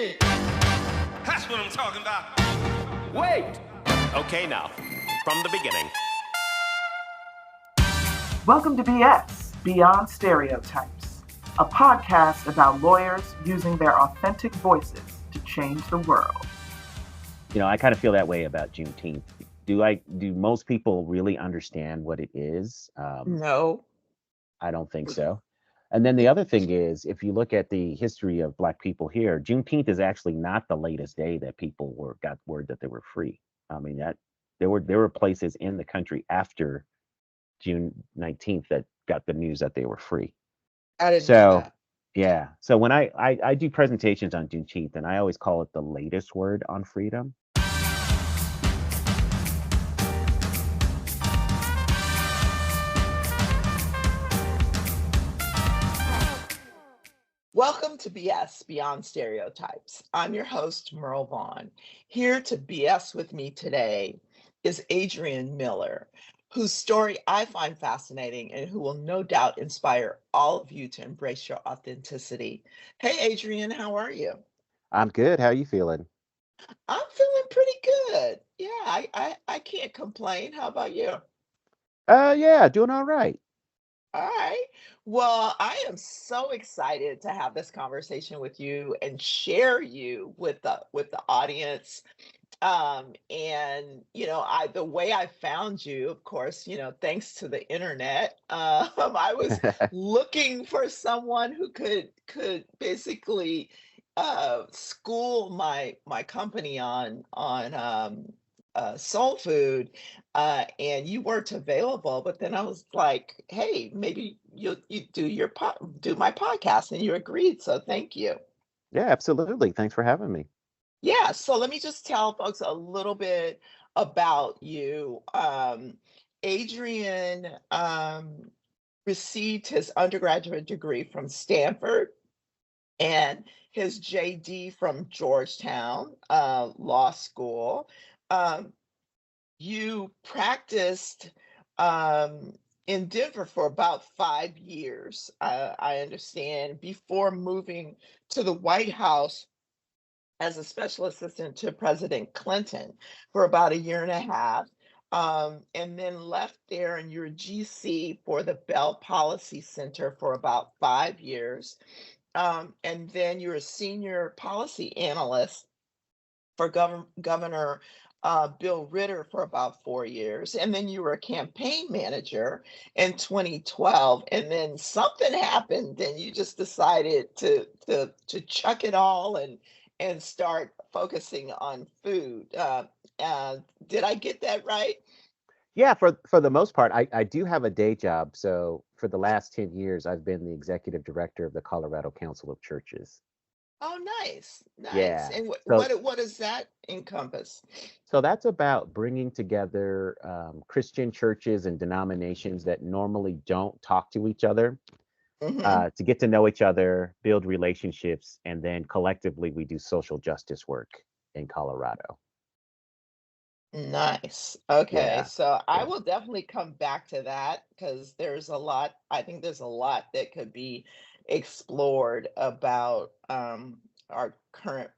That's what I'm talking about. Wait! Okay, now, from the beginning. Welcome to BS, Beyond Stereotypes, a podcast about lawyers using their authentic voices to change the world. You know, I kind of feel that way about Juneteenth. Do most people really understand what it is? No. I don't think so. And then the other thing is, if you look at the history of Black people here, Juneteenth is actually not the latest day that people got word that they were free. I mean, that there were places in the country after June 19th that got the news that they were free. I didn't know that. Yeah. So when I do presentations on Juneteenth, and I always call it the latest word on freedom. Welcome to BS Beyond Stereotypes. I'm your host, Merle Vaughn. Here to BS with me today is Adrian Miller, whose story I find fascinating and who will no doubt inspire all of you to embrace your authenticity. Hey, Adrian, how are you? I'm good. How are you feeling? I'm feeling pretty good. Yeah, I can't complain. How about you? Yeah, doing all right. All right. Well, I am so excited to have this conversation with you and share you with the audience. And the way I found you, of course, thanks to the internet. I was looking for someone who could basically school my company on soul food, and you weren't available. But then I was like, hey, maybe you do my podcast, and you agreed. So thank you. Yeah, absolutely. Thanks for having me. Yeah, so let me just tell folks a little bit about you. Adrian received his undergraduate degree from Stanford and his JD from Georgetown Law School. Um, you practiced in Denver for about 5 years, I understand, before moving to the White House as a special assistant to President Clinton for about a year and a half, and then left there in your GC for the Bell Policy Center for about 5 years. And then you're a senior policy analyst for Governor Bill Ritter for about 4 years. And then you were a campaign manager in 2012. And then something happened and you just decided to chuck it all and start focusing on food. Did I get that right? Yeah, for the most part, I do have a day job. So for the last 10 years, I've been the executive director of the Colorado Council of Churches. Oh, nice, nice. Yeah. And So what does that encompass? so that's about bringing together Christian churches and denominations that normally don't talk to each other, Hmm. to get to know each other, build relationships, and then collectively we do social justice work in Colorado. Nice. Okay, Yeah. so I Yeah. will definitely come back to that because I think there's a lot that could be explored about our current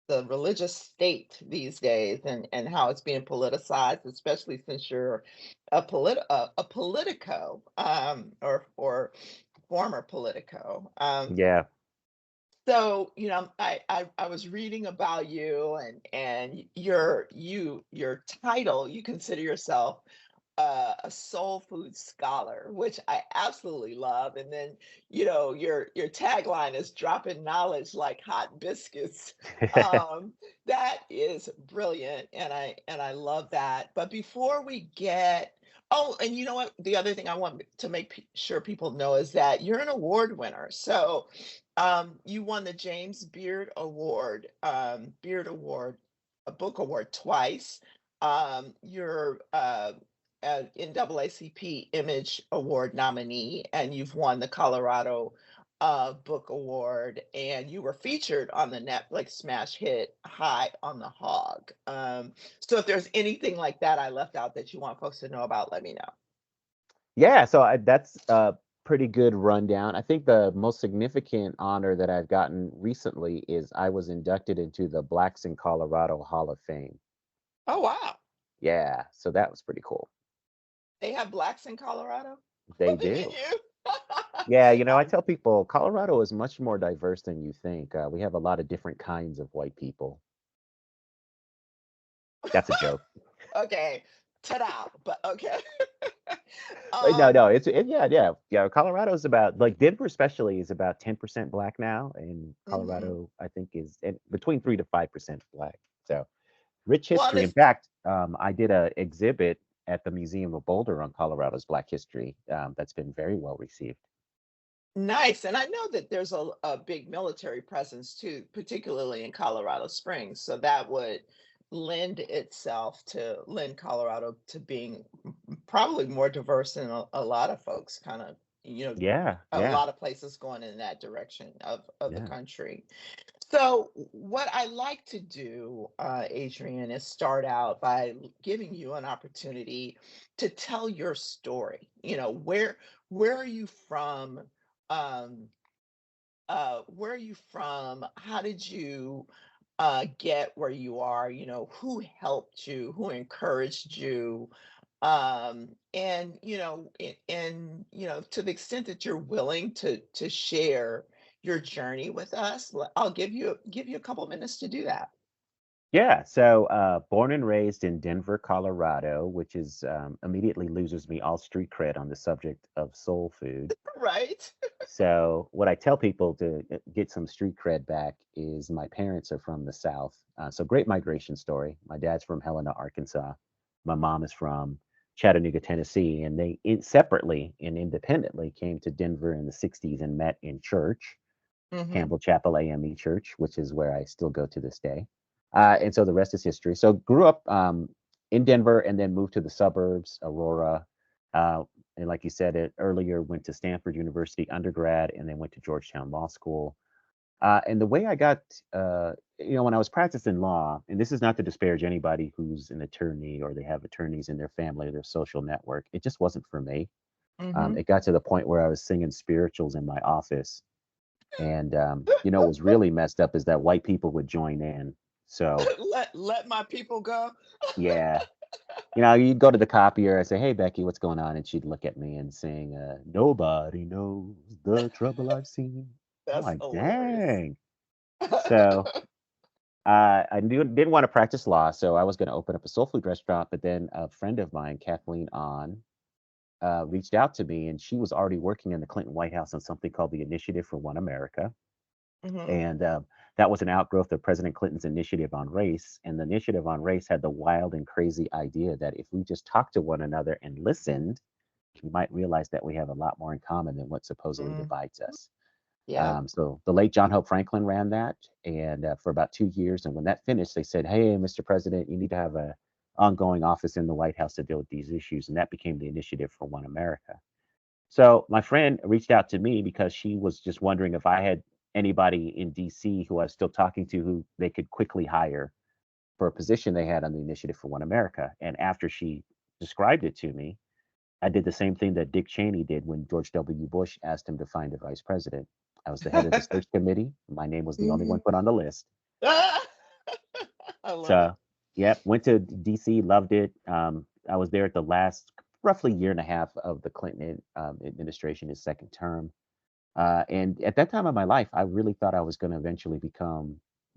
the religious state these days and how it's being politicized, especially since you're a politico, or former politico. Yeah. So, I was reading about you and your title, you consider yourself a soul food scholar, which I absolutely love. And then, your tagline is dropping knowledge like hot biscuits. Um, that is brilliant, and I love that. But before we get Oh, and you know what? The other thing I want to make sure people know is that you're an award winner. So, you won the James Beard Award, a book award twice. You're an NAACP Image Award nominee, and you've won the Colorado Book Award, and you were featured on the Netflix smash hit High on the Hog. So if there's anything like that I left out that you want folks to know about, let me know. Yeah, so that's pretty good rundown. I think the most significant honor that I've gotten recently is I was inducted into the Blacks in Colorado Hall of Fame. Oh, wow. Yeah, so that was pretty cool. They have blacks in Colorado? They Look at do. you. Yeah, you know, I Um, tell people Colorado is much more diverse than you think. We have a lot of different kinds of white people. That's a joke. okay. Ta-da. But okay. No, um, no, yeah, yeah, yeah. Colorado is about like Denver, especially, is about 10% black now, and mhm. Colorado, I think, is between 3 to 5% black. So rich Well, history. In it's fact, I did a exhibit at the Museum of Boulder on Colorado's Black history. That's been very well received. nice. And I know that there's a big military presence too, particularly in Colorado Springs. So that would lend Colorado to being probably more diverse than a lot of folks kind of, Yeah, a yeah, lot of places going in that direction of the yeah. country. So, what I like to do, Adrian, is start out by giving you an opportunity to tell your story. Where are you from? Um, where are you from? How did you get where you are? Who helped you? Who encouraged you? And to the extent that you're willing to share your journey with us, I'll give you a couple minutes to do that. Yeah, so born and raised in Denver, Colorado, which is immediately loses me all street cred on the subject of soul food. Right. So what I tell people to get some street cred back is my parents are from the South. So great migration story. My dad's from Helena, Arkansas. My mom is from Chattanooga, Tennessee, and they separately and independently came to Denver in the 60s and met in church, Hmm. Campbell Chapel AME Church, which is where I still go to this day. And so the rest is history. So grew up in Denver and then moved to the suburbs, Aurora. Uh, and like you said it earlier, went to Stanford University undergrad and then went to Georgetown Law School. And the way I got, when I was practicing law, and this is not to disparage anybody who's an attorney or they have attorneys in their family or their social network, it just wasn't for me. Hmm. It got to the point where I was singing spirituals in my office and what was really messed up is that white people would join in. So let my people go. yeah, you'd go to the copier and say, "Hey Becky, what's going on?" And she'd look at me and sing, "Nobody knows the trouble I've seen." I'm That's like, hilarious. dang. So I didn't want to practice law, so I was going to open up a soul food restaurant. But then a friend of mine, Kathleen On, reached out to me, and she was already working in the Clinton White House on something called the Initiative for One America. Hmm. And that was an outgrowth of President Clinton's initiative on race. And the initiative on race had the wild and crazy idea that if we just talked to one another and listened, we might realize that we have a lot more in common than what supposedly Hmm. divides us. Yeah. So the late John Hope Franklin ran that, and for about 2 years. And when that finished, they said, "Hey, Mr. President, you need to have a ongoing office in the White House to deal with these issues." And that became the Initiative for One America. So my friend reached out to me because she was just wondering if I had anybody in DC who I was still talking to who they could quickly hire for a position they had on the Initiative for One America. And after she described it to me, I did the same thing that Dick Cheney did when George W. Bush asked him to find a vice president. I was the head of the search committee. My name was the only one Hmm. put on the list. I love it. So, yep, went to DC, loved it. I was there at the last roughly year and a half of the Clinton administration, his second term. And at that time of my life, I really thought I was going to eventually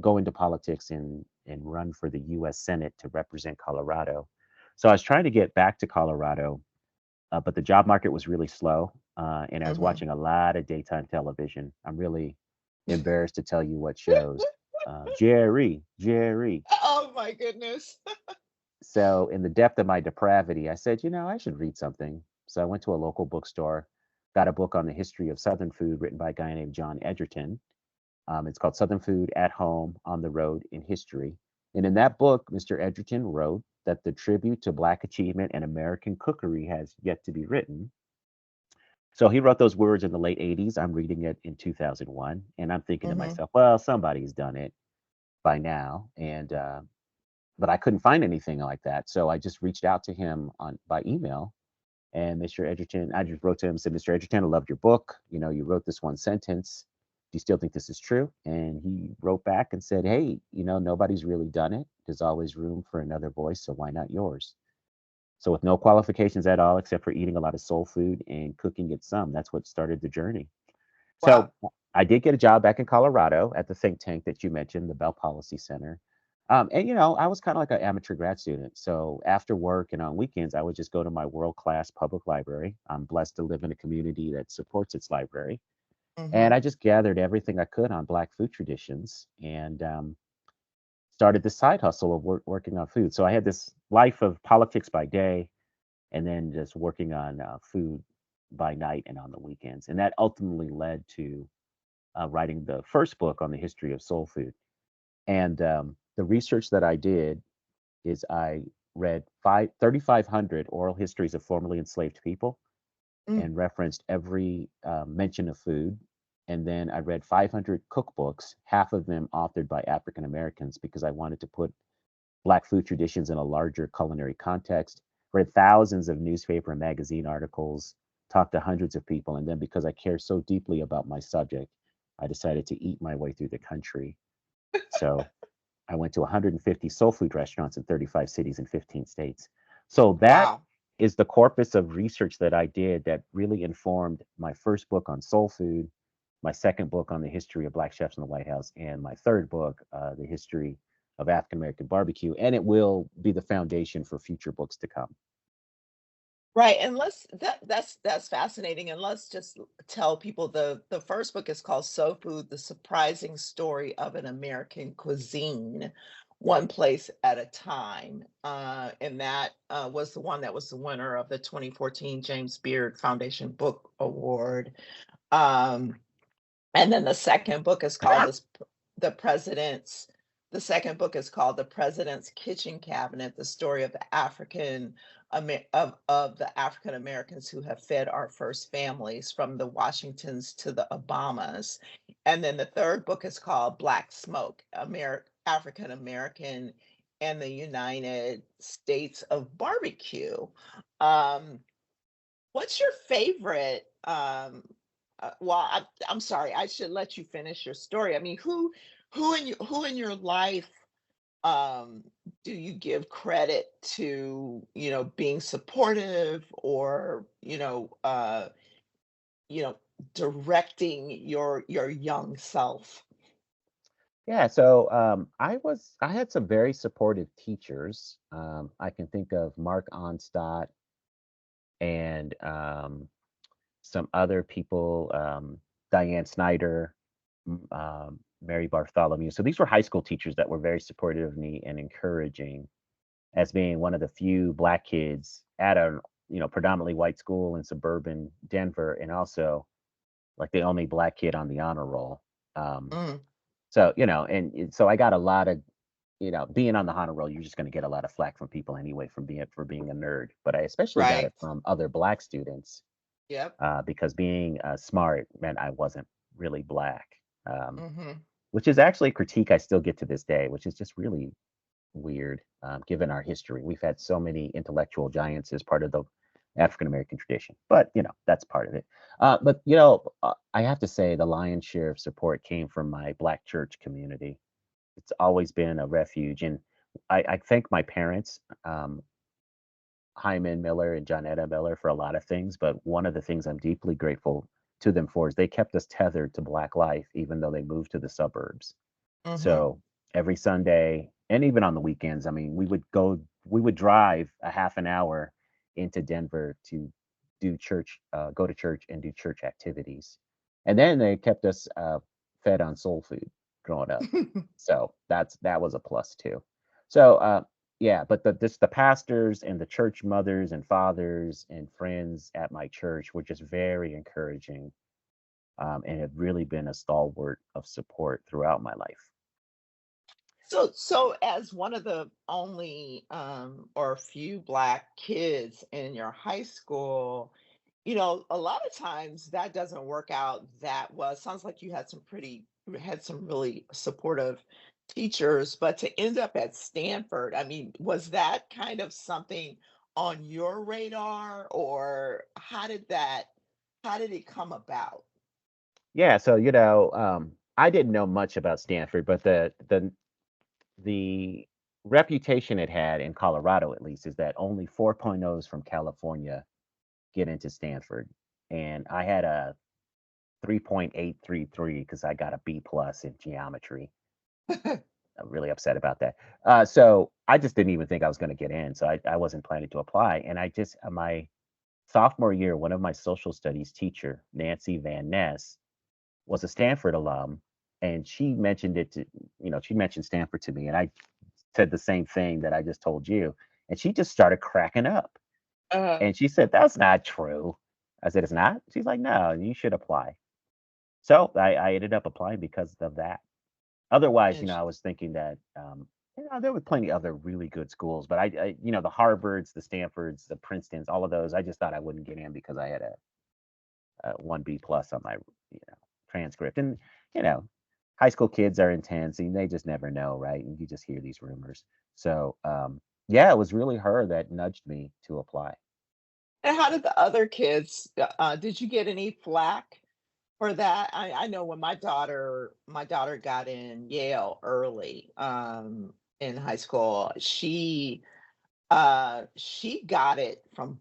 go into politics and run for the U.S. Senate to represent Colorado. So I was trying to get back to Colorado, but the job market was really slow, and I was Hmm. watching a lot of daytime television. I'm really embarrassed to tell you what shows. Jerry. Oh my goodness. So in the depth of my depravity, I said, I should read something. So I went to a local bookstore, got a book on the history of Southern food written by a guy named John Edgerton. It's called Southern Food at Home, on the Road in History. And in that book, Mr. Edgerton wrote that the tribute to Black achievement and American cookery has yet to be written. So he wrote those words in the late 80s. I'm reading it in 2001. And I'm thinking to Hmm. myself, well, somebody's done it by now. But I couldn't find anything like that. So I just reached out to him by email And Mr. Edgerton, I just wrote to him and said, Mr. Edgerton, I loved your book. You know, you wrote this one sentence. Do you still think this is true? And he wrote back and said, hey, you know, nobody's really done it. There's always room for another voice, so why not yours? So with no qualifications at all, except for eating a lot of soul food and cooking it some, that's what started the journey. Wow. So I did get a job back in Colorado at the think tank that you mentioned, the Bell Policy Center. And you know, I was kind of like an amateur grad student. So after work and on weekends, I would just go to my world-class public library. I'm blessed to live in a community that supports its library. Mm-hmm. And I just gathered everything I could on Black food traditions and started this side hustle of working on food. So I had this life of politics by day and then just working on food by night and on the weekends. And that ultimately led to writing the first book on the history of soul food. And the research that I did is I read 3,500 oral histories of formerly enslaved people Mm. and referenced every mention of food. And then I read 500 cookbooks, half of them authored by African Americans, because I wanted to put Black food traditions in a larger culinary context. Read thousands of newspaper and magazine articles, talked to hundreds of people. And then because I care so deeply about my subject, I decided to eat my way through the country. So I went to 150 soul food restaurants in 35 cities in 15 states. So that Wow. is the corpus of research that I did that really informed my first book on soul food, my second book on the history of Black chefs in the White House, and my third book, the history of African American barbecue. And it will be the foundation for future books to come. Right, and that's fascinating, and let's just tell people the first book is called Soul Food: The Surprising Story of an American Cuisine, One Place at a Time, and that was the one that was the winner of the 2014 James Beard Foundation Book Award. Um, and then the second book is called the President's. The second book is called The President's Kitchen Cabinet: The Story of the of the African Americans who have fed our first families, from the Washingtons to the Obamas. And then the third book is called Black Smoke: African American and the United States of Barbecue. Um, What's your favorite? Well, I'm sorry. I should let you finish your story. I mean, who in your life um, do you give credit to? You know, being supportive, or you know, directing your young self. Yeah, so I had some very supportive teachers. I can think of Mark Onstadt and some other people, Diane Snyder, Mary Bartholomew. So these were high school teachers that were very supportive of me and encouraging, as being one of the few Black kids at a predominantly white school in suburban Denver, and also like the only Black kid on the honor roll. Um, Mm, so so I got a lot of being on the honor roll. You're just going to get a lot of flack from people anyway for being a nerd. But I especially got right. it from other Black students Yep. because being smart meant I wasn't really Black, um, Hmm. which is actually a critique I still get to this day, which is just really weird given our history. We've had so many intellectual giants as part of the African American tradition, but that's part of it. But I have to say the lion's share of support came from my Black church community. It's always been a refuge, and I thank my parents, Hyman Miller and Johnetta Miller, for a lot of things, but one of the things I'm deeply grateful to them for is they kept us tethered to Black life, even though they moved to the suburbs. Hmm. So every Sunday, and even on the weekends, I mean, we would drive a half an hour into Denver to go to church and do church activities. And then they kept us fed on soul food growing up. So that was a plus too. So yeah, but the pastors and the church mothers and fathers and friends at my church were just very encouraging, and have really been a stalwart of support throughout my life. So as one of the only or few Black kids in your high school, a lot of times that doesn't work out that well. It sounds like you had some really supportive teachers, but to end up at Stanford, I mean, was that kind of something on your radar, or how did it come about? Yeah, so I didn't know much about Stanford, but the reputation it had in Colorado, at least, is that only 4.0s from California get into Stanford, and I had a 3.833 because I got a B plus in geometry. I'm really upset about that. So I just didn't even think I was going to get in, so I wasn't planning to apply. And I just my sophomore year, one of my social studies teacher, Nancy Van Ness, was a Stanford alum, and she mentioned Stanford to me, and I said the same thing that I just told you, and she just started cracking up, Uh, and she said, "That's not true." I said, "It's not." She's like, "No, you should apply." So I ended up applying because of that. Otherwise, and I was thinking that there were plenty of other really good schools, but the Harvards, the Stanfords, the Princetons, all of those, I just thought I wouldn't get in because I had a one B plus on my transcript. And you know, high school kids are intense, and they just never know, right? And you just hear these rumors. So yeah, it was really her that nudged me to apply. how did the other kids, did you get any flack for that? I know when my daughter got in Yale early, in high school, she got it from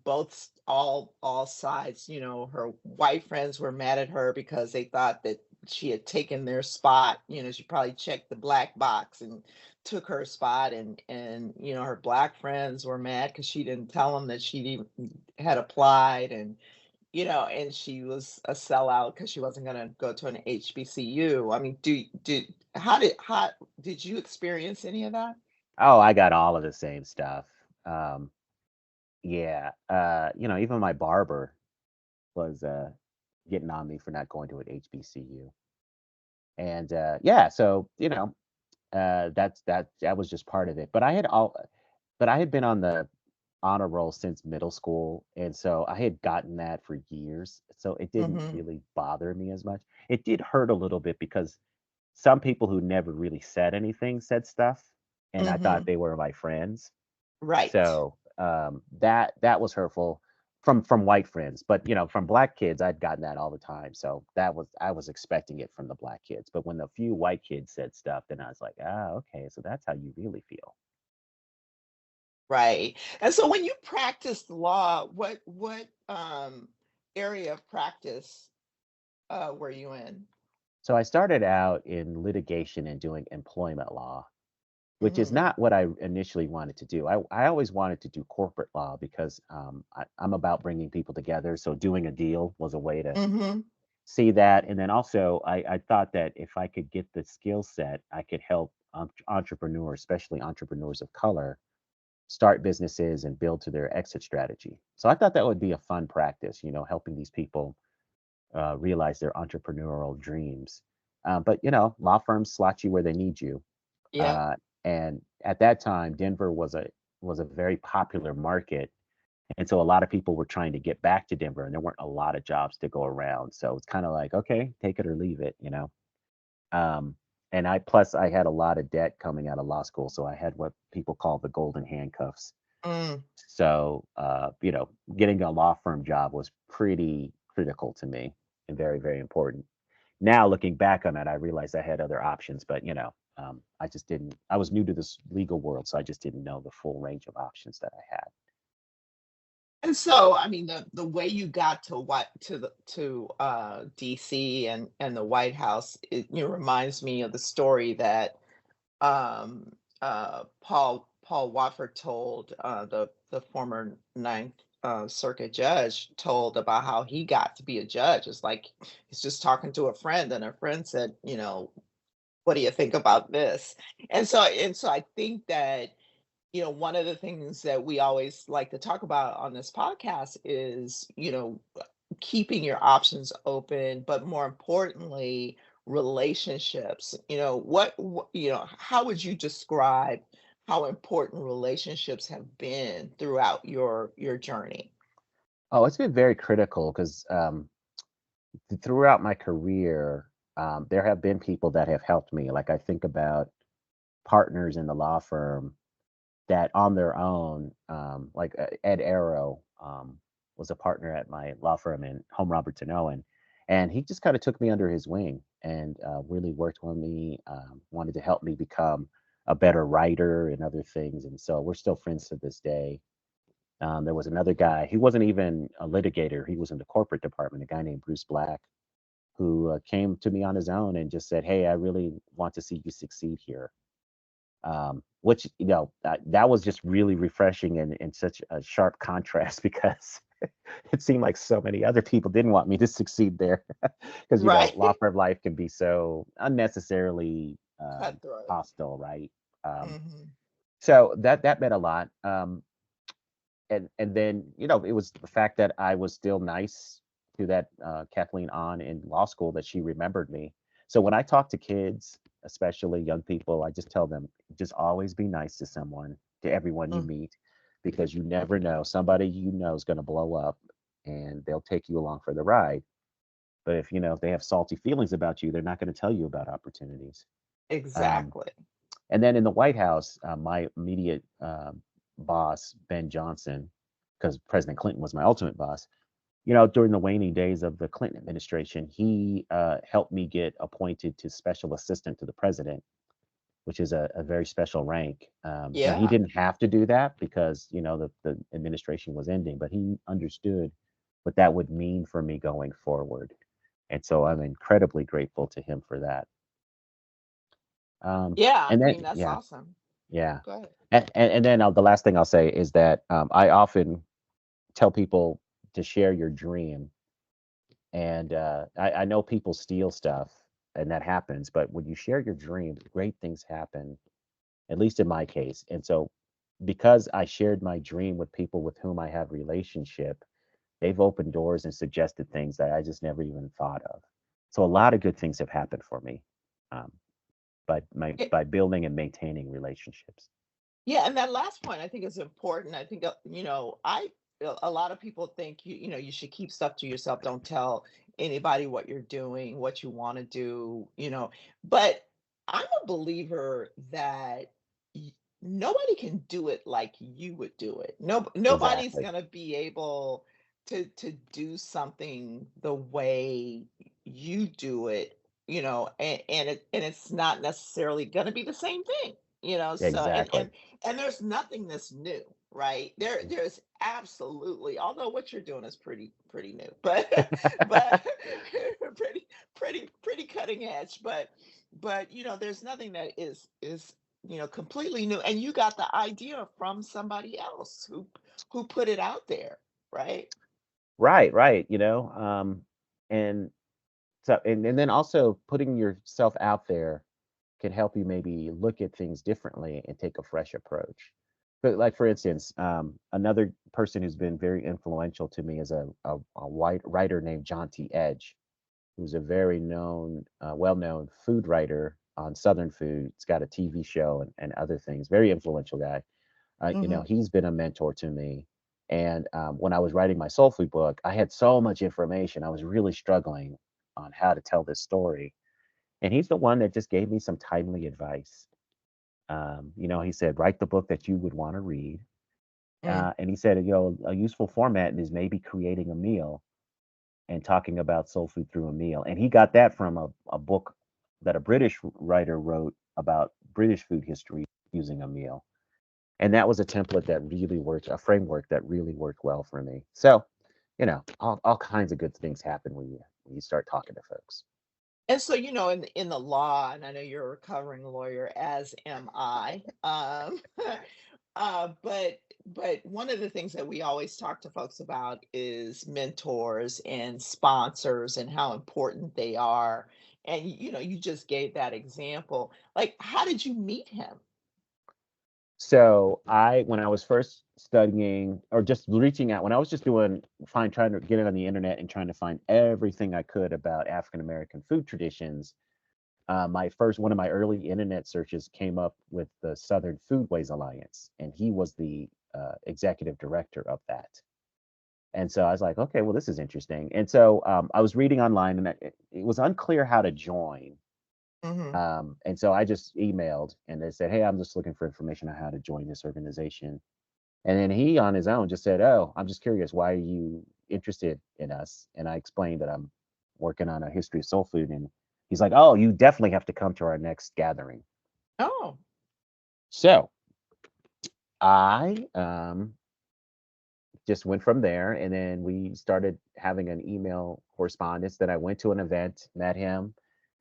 all sides. Her white friends were mad at her because they thought that she had taken their spot. She probably checked the black box and took her spot, and her black friends were mad because she didn't tell them that she even had applied, and she was a sellout because she wasn't going to go to an HBCU. I mean, how did you experience any of that? Oh, I got all of the same stuff. Um, yeah, even my barber was getting on me for not going to an HBCU. And yeah, so that was just part of it. But I had been on the honor roll since middle school, and so I had gotten that for years. So it didn't Hmm. really bother me as much. It did hurt a little bit because some people who never really said anything said stuff, and I thought Hmm. they were my friends. Right. So that was hurtful from white friends, but from black kids, I'd gotten that all the time. So I was expecting it from the black kids. But when the few white kids said stuff, then I was like, ah, okay, so that's how you really feel. Right. And so when you practiced law, what area of practice were you in? So I started out in litigation and doing employment law, which is Mhm. not what I initially wanted to do. I always wanted to do corporate law because I'm about bringing people together. So doing a deal was a way to Mhm. see that. And then also, I thought that if I could get the skill set, I could help entrepreneurs, especially entrepreneurs of color, start businesses and build to their exit strategy. So I thought that would be a fun practice, helping these people realize their entrepreneurial dreams. But law firms slot you where they need you. Yep. Uh, and at that time, Denver was a very popular market, and so a lot of people were trying to get back to Denver, and there weren't a lot of jobs to go around. So it's kind of like, okay, take it or leave it. Um, and I had a lot of debt coming out of law school, so I had what people call the golden handcuffs. Mm. So getting a law firm job was pretty critical to me and very, very important. Now looking back on it, I realized I had other options, but I just didn't. I was new to this legal world, so I just didn't know the full range of options that I had. And so, I mean, the way you got to DC and the White House, reminds me of the story that Paul Watford told, the former Ninth Circuit judge told about how he got to be a judge. It's like he's just talking to a friend, and a friend said, "What do you think about this?" And so I think that one of the things that we always like to talk about on this podcast is, keeping your options open, but more importantly, relationships. How would you describe how important relationships have been throughout your journey? Oh, it's been very critical because throughout my career, there have been people that have helped me. Like I think about partners in the law firm that on their own, like Ed Arrow was a partner at my law firm in Home Robertson Owen, and he just kind of took me under his wing and really worked on me, wanted to help me become a better writer and other things. And so we're still friends to this day. There was another guy, he wasn't even a litigator, he was in the corporate department, a guy named Bruce Black, who came to me on his own and just said, "Hey, I really want to see you succeed here." Which, that was just really refreshing and such a sharp contrast because it seemed like so many other people didn't want me to succeed there because, Right. law firm life can be so unnecessarily Cutthroat. hostile, right? Um, Hmm. so that meant a lot. And then, it was the fact that I was still nice to that Kathleen on in law school that she remembered me. So when I talk to kids, especially young people, I just tell them, just always be nice to someone, to everyone you meet, because you never know. Somebody is going to blow up and they'll take you along for the ride. But if they have salty feelings about you, they're not going to tell you about opportunities. Um, Exactly. and then in the White House, my immediate boss, Ben Johnson, because President Clinton was my ultimate boss, during the waning days of the Clinton administration, he helped me get appointed to special assistant to the president, which is a very special rank. Now, he Yeah. didn't have to do that because, the administration was ending, but he understood what that would mean for me going forward. And so I'm incredibly grateful to him for that. Yeah. I And then, mean, that's yeah, awesome. yeah. Go ahead. And then the last thing I'll say is that I often tell people to share your dream. And I know people steal stuff and that happens, but when you share your dream, great things happen, at least in my case. And so because I shared my dream with people with whom I have relationship, they've opened doors and suggested things that I just never even thought of. So a lot of good things have happened for me, um, Yeah, by building and maintaining relationships. yeah, and that last point I think is important. I think a lot of people think you should keep stuff to yourself. Don't tell anybody what you're doing, what you want to do. But I'm a believer that nobody can do it like you would do it. No, nobody's Exactly. gonna be able to do something the way you do it. And it's not necessarily gonna be the same thing. So and Exactly. and and there's nothing that's new, right? There's absolutely, although what you're doing is pretty new, but pretty pretty cutting edge, but there's nothing that is completely new, and you got the idea from somebody else who put it out there, right? Right, right. And so, and then also putting yourself out there can help you maybe look at things differently and take a fresh approach. But like for instance, another person who's been very influential to me is a white writer named John T. Edge, who's a very well-known food writer on Southern food. He's got a TV show and other things. Very influential guy. Hmm. He's been a mentor to me. And when I was writing my soul food book, I had so much information. I was really struggling on how to tell this story. And he's the one that just gave me some timely advice. He said, write the book that you would want to read. Mm. And he said, a useful format is maybe creating a meal and talking about soul food through a meal. And he got that from a book that a British writer wrote about British food history using a meal. And that was a template that really worked, a framework that really worked well for me. So, all kinds of good things happen when you start talking to folks. And so, in the law, and I know you're a recovering lawyer, as am I. But one of the things that we always talk to folks about is mentors and sponsors and how important they are. And you just gave that example. Like, how did you meet him? So when I was first studying or just reaching out, when I was just trying to get it on the internet and trying to find everything I could about African American food traditions, one of my early internet searches came up with the Southern Foodways Alliance, and he was the executive director of that. And so I was like, okay, well, this is interesting. And so I was reading online, and it was unclear how to join. Hmm. And so I just emailed and they said, hey, I'm just looking for information on how to join this organization. And then he on his own just said, oh, I'm just curious, why are you interested in us? And I explained that I'm working on a history of soul food. And he's like, oh, you definitely have to come to our next gathering. Oh. So I just went from there. And then we started having an email correspondence. Then I went to an event, met him.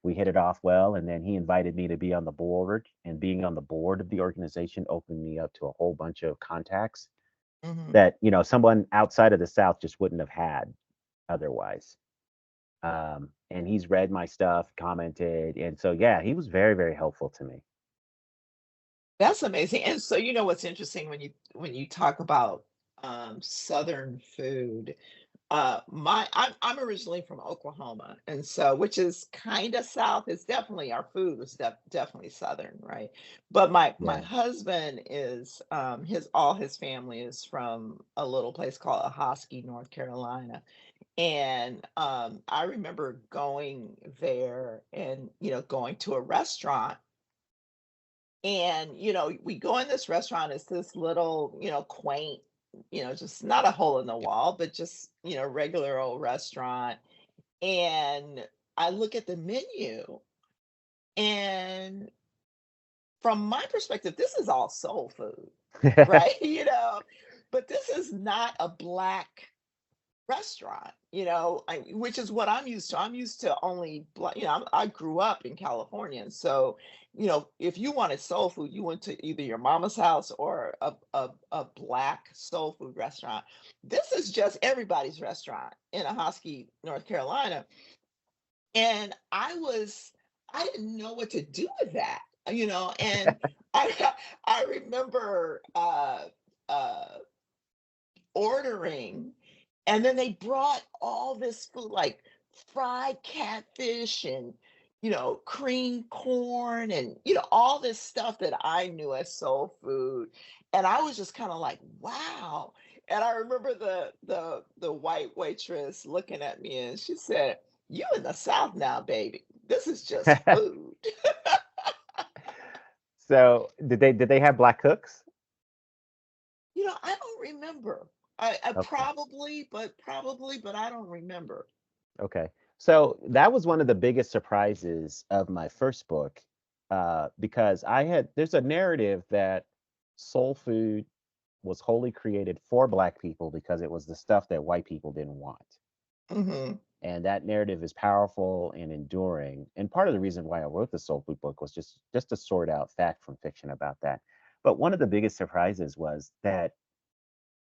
We hit it off well. And then he invited me to be on the board. And being on the board of the organization opened me up to a whole bunch of contacts Hmm. that, someone outside of the South just wouldn't have had otherwise. And he's read my stuff, commented. And so, yeah, he was very, very helpful to me. That's amazing. And so, what's interesting when you talk about Southern food. I'm originally from Oklahoma, and so which is kind of South. It's definitely our food was definitely Southern, right? But my Yeah. husband is his all his family is from a little place called Ahoskie, North Carolina. And I remember going there and going to a restaurant, and we go in this restaurant. It's this little quaint, just not a hole in the wall, but just regular old restaurant. And I look at the menu, and from my perspective, this is all soul food, right? But this is not a black restaurant, which is what I'm used to. I'm used to only black, I grew up in California. And so, if you wanted soul food, you went to either your mama's house or a black soul food restaurant. This is just everybody's restaurant in Ahoskie, North Carolina. And I didn't know what to do with that, and I I remember uh ordering, and then they brought all this food like fried catfish and cream corn and all this stuff that I knew as soul food. And I was just kind of like, wow. And I remember the white waitress looking at me, and she said, you in the South now, baby. This is just food. So did they have black cooks? I don't remember. I Okay. probably, but I don't remember. Okay. So that was one of the biggest surprises of my first book, because there's a narrative that soul food was wholly created for black people because it was the stuff that white people didn't want. Hmm. And that narrative is powerful and enduring. And part of the reason why I wrote the soul food book was just to sort out fact from fiction about that. But one of the biggest surprises was that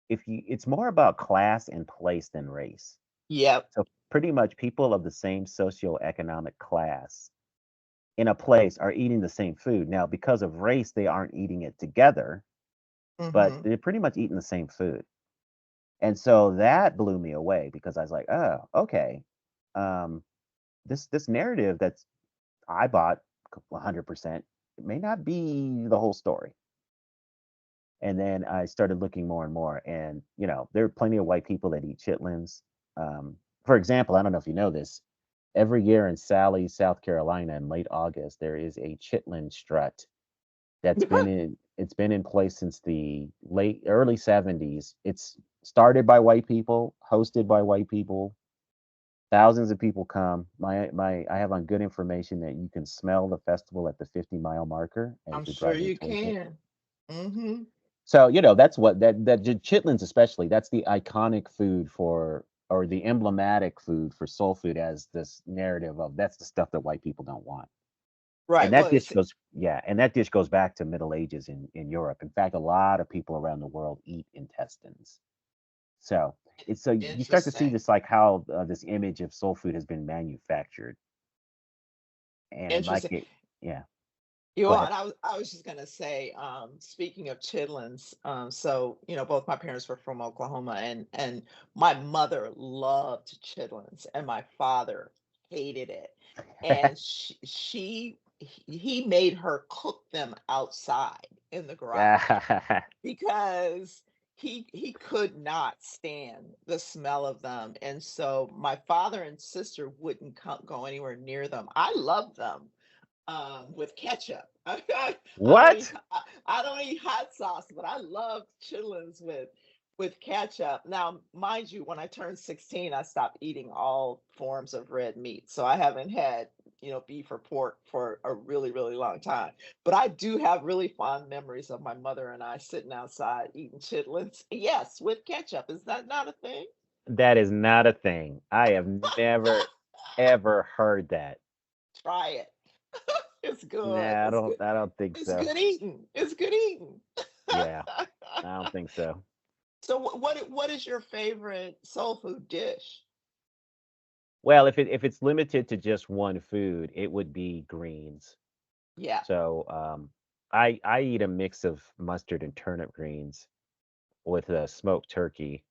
it's more about class and place than race. Yep. So pretty much people of the same socioeconomic class in a place are eating the same food. Now, because of race, they aren't eating it together, but Hmm. they're pretty much eating the same food. And so that blew me away because I was like, oh, okay. Um, this narrative that's I bought 100%, it may not be the whole story. And then I started looking more and more, and there are plenty of white people that eat chitlins. For example, I don't know if you know this, every year in Sally, South Carolina, in late August, there is a chitlin strut it's been in place since the early 70s. It's started by white people, hosted by white people. Thousands of people come. I have on good information that you can smell the festival at the 50-mile marker I'm as you're sure driving you towards it. can. Hmm. So, that's what chitlins especially, that's the iconic food for, or the emblematic food for soul food, as this narrative of that's the stuff that white people don't want. And Right. Well, that dish it's goes, yeah, and that dish goes back to Middle Ages in Europe. In fact, a lot of people around the world eat intestines. So you start to see interesting. this, like how this image of soul food has been manufactured, and like Interesting. it, yeah. You Go know, ahead. and I was just gonna say, speaking of chitlins, so both my parents were from Oklahoma, and my mother loved chitlins, and my father hated it, and he made her cook them outside in the garage because he could not stand the smell of them, and so my father and sister wouldn't go anywhere near them. I love them, with ketchup. What? I don't eat hot sauce, but I love chitlins with ketchup. Now, mind you, when I turned 16, I stopped eating all forms of red meat. So I haven't had, beef or pork for a really, really long time. But I do have really fond memories of my mother and I sitting outside eating chitlins. Yes, with ketchup. Is that not a thing? That is not a thing. I have never ever heard that. Try it. It's good. Nah, It's good. I don't think It's so. good eating. It's good eating. Yeah, I don't think so. So what is your favorite soul food dish? Well, if it's limited to just one food, it would be greens. Yeah. So I eat a mix of mustard and turnip greens with a smoked turkey.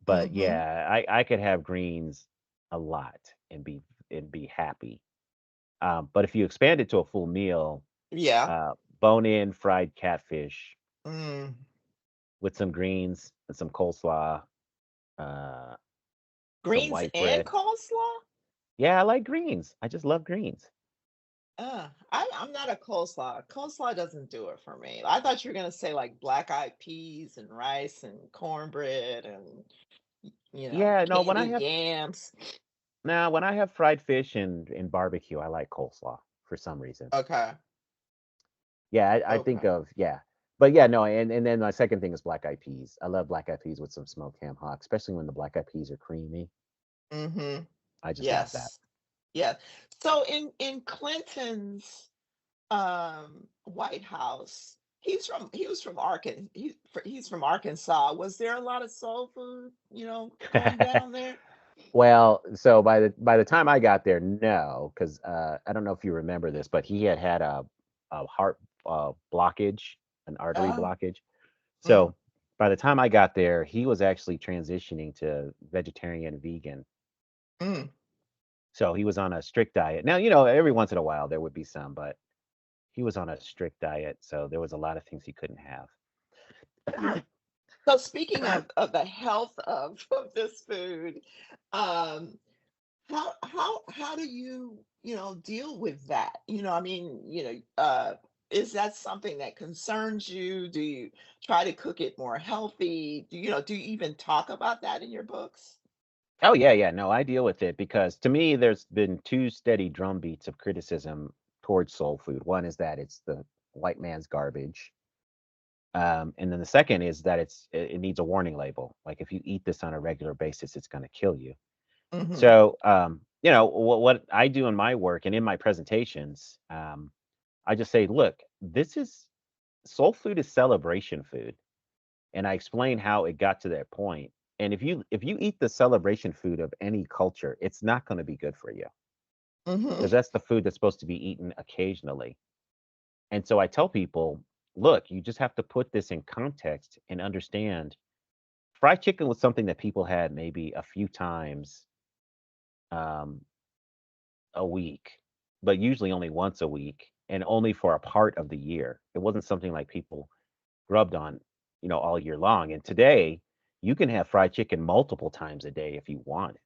But Mm-hmm. yeah, I could have greens a lot and be happy. But if you expand it to a full meal, Yeah. bone-in fried catfish Mm. with some greens and some coleslaw, uh, some Greens white and bread. coleslaw? Yeah, I like greens. I just love greens. I'm not a coleslaw. Coleslaw doesn't do it for me. I thought you were gonna say like black eyed peas and rice and cornbread and Yeah, no, candied yams. when I have fried fish and barbecue, I like coleslaw for some reason. Okay. Yeah, I think Okay. of yeah. But yeah, no, and then my second thing is black eyed peas. I love black eyed peas with some smoked ham hock, especially when the black eyed peas are creamy. Mm-hmm. I just love that. Yes. Yeah. So in Clinton's White House, he was from he's from Arkansas. Was there a lot of soul food, going down there? Well, so by the time I got there, no, because I don't know if you remember this, but he had a heart blockage, an artery Oh. blockage. Mm, So by the time I got there, he was actually transitioning to vegetarian vegan. mm. So he was on a strict diet. Now, every once in a while there would be some, but he was on a strict diet, so there was a lot of things he couldn't have. So speaking of the health of this food, um, how do you deal with that? I mean, is that something that concerns you? Do you try to cook it more healthy? Do you even talk about that in your books? Oh yeah, yeah. No, I deal with it because to me, there's been two steady drumbeats of criticism towards soul food. One is that it's the white man's garbage, and then the second is that it needs a warning label. Like if you eat this on a regular basis, it's going to kill you. Hmm. So, what I do in my work and in my presentations, I just say, look, this is soul food is celebration food, and I explain how it got to that point. And if you eat the celebration food of any culture, it's not going to be good for you Hmm. because that's the food that's supposed to be eaten occasionally. And so I tell people, look, you just have to put this in context and understand fried chicken was something that people had maybe a few times um, a week, but usually only once a week and only for a part of the year. It wasn't something like people grubbed on, all year long. And today, you can have fried chicken multiple times a day if you want.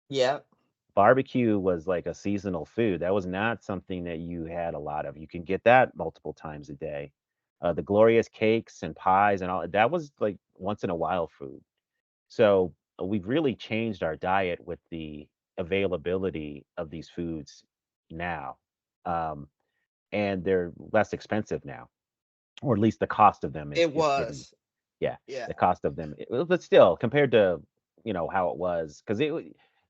Yep. Barbecue was like a seasonal food. That was not something that you had a lot of. You can get that multiple times a day. The glorious cakes and pies and all that was like once in a while food. So we've really changed our diet with the availability of these foods now. Um, and they're less expensive now, or at least the cost of them It is getting, was. yeah, Yeah. the cost of them. But still, compared to how it was, because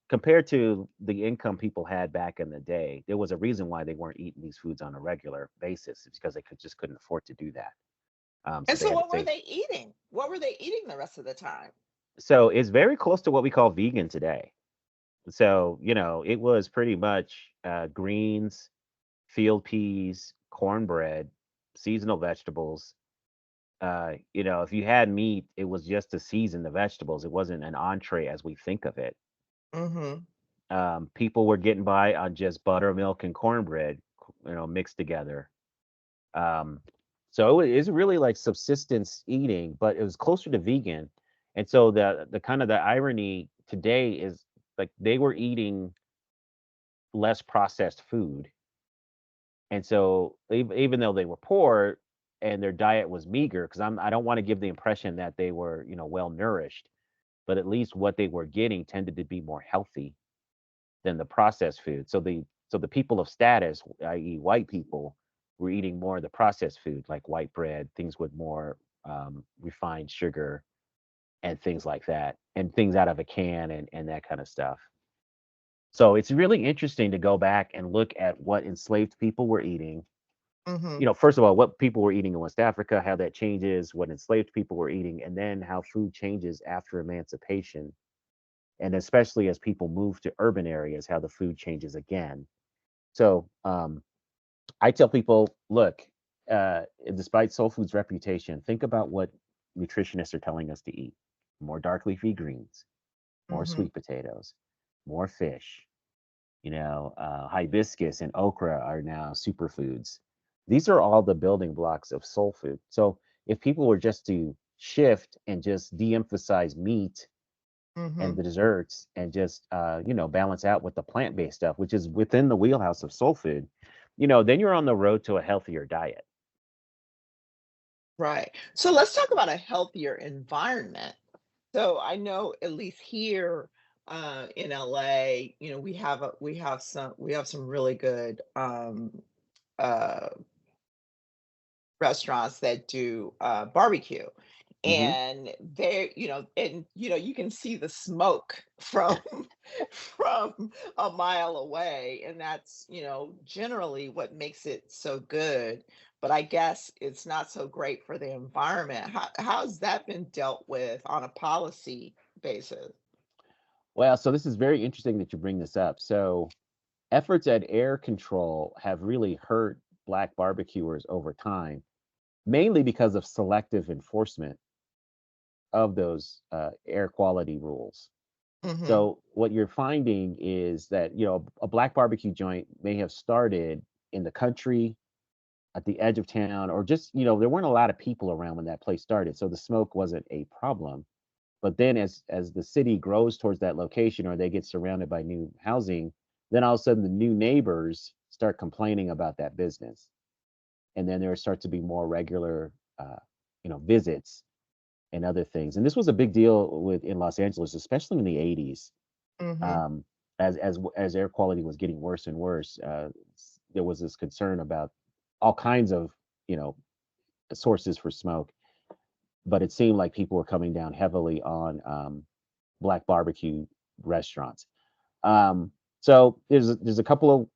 compared to the income people had back in the day, there was a reason why they weren't eating these foods on a regular basis. It's because they just couldn't afford to do that. So And they so had to what were save. they eating? What were they eating the rest of the time? So it's very close to what we call vegan today. So, it was pretty much greens, field peas, cornbread, seasonal vegetables. If you had meat, it was just to season the vegetables. It wasn't an entree as we think of it. Hmm. People were getting by on just buttermilk and cornbread, mixed together. Um, so it is really like subsistence eating, but it was closer to vegan. And so the kind of the irony today is like they were eating less processed food And so even though they were poor and their diet was meager, because I don't want to give the impression that they were, well nourished, but at least what they were getting tended to be more healthy than the processed food. So the people of status, i.e., white people, were eating more of the processed food, like white bread, things with more refined sugar and things like that, and things out of a can and that kind of stuff. So it's really interesting to go back and look at what enslaved people were eating. Mm-hmm. First of all, what people were eating in West Africa, how that changes, what enslaved people were eating, and then how food changes after emancipation. And especially as people move to urban areas, how the food changes again. So I tell people, look, despite soul food's reputation, think about what nutritionists are telling us to eat: more dark leafy greens, more Mm-hmm. sweet potatoes, more fish. Hibiscus and okra are now superfoods. These are all the building blocks of soul food. So if people were just to shift and just de-emphasize meat Mm-hmm. and the desserts and just balance out with the plant-based stuff, which is within the wheelhouse of soul food, then you're on the road to a healthier diet. Right. So let's talk about a healthier environment. So I know at least here in LA, we have some really good uh restaurants that do barbecue. Hmm. And you can see the smoke from from a mile away, and that's generally what makes it so good. But I guess it's not so great for the environment. How's that been dealt with on a policy basis? Well, so this is very interesting that you bring this up. So efforts at air control have really hurt Black barbecuers over time, mainly because of selective enforcement of those air quality rules. Hmm. So what you're finding is that a Black barbecue joint may have started in the country at the edge of town, or just there weren't a lot of people around when that place started, so the smoke wasn't a problem. But then as the city grows towards that location, or they get surrounded by new housing, then all of a sudden the new neighbors start complaining about that business, and then there starts to be more regular visits and other things. And this was a big deal in Los Angeles, especially in the 80s. Hmm. um, as air quality was getting worse and worse. There was this concern about all kinds of you know sources for smoke, but it seemed like people were coming down heavily on Black barbecue restaurants. Um, so there's a couple of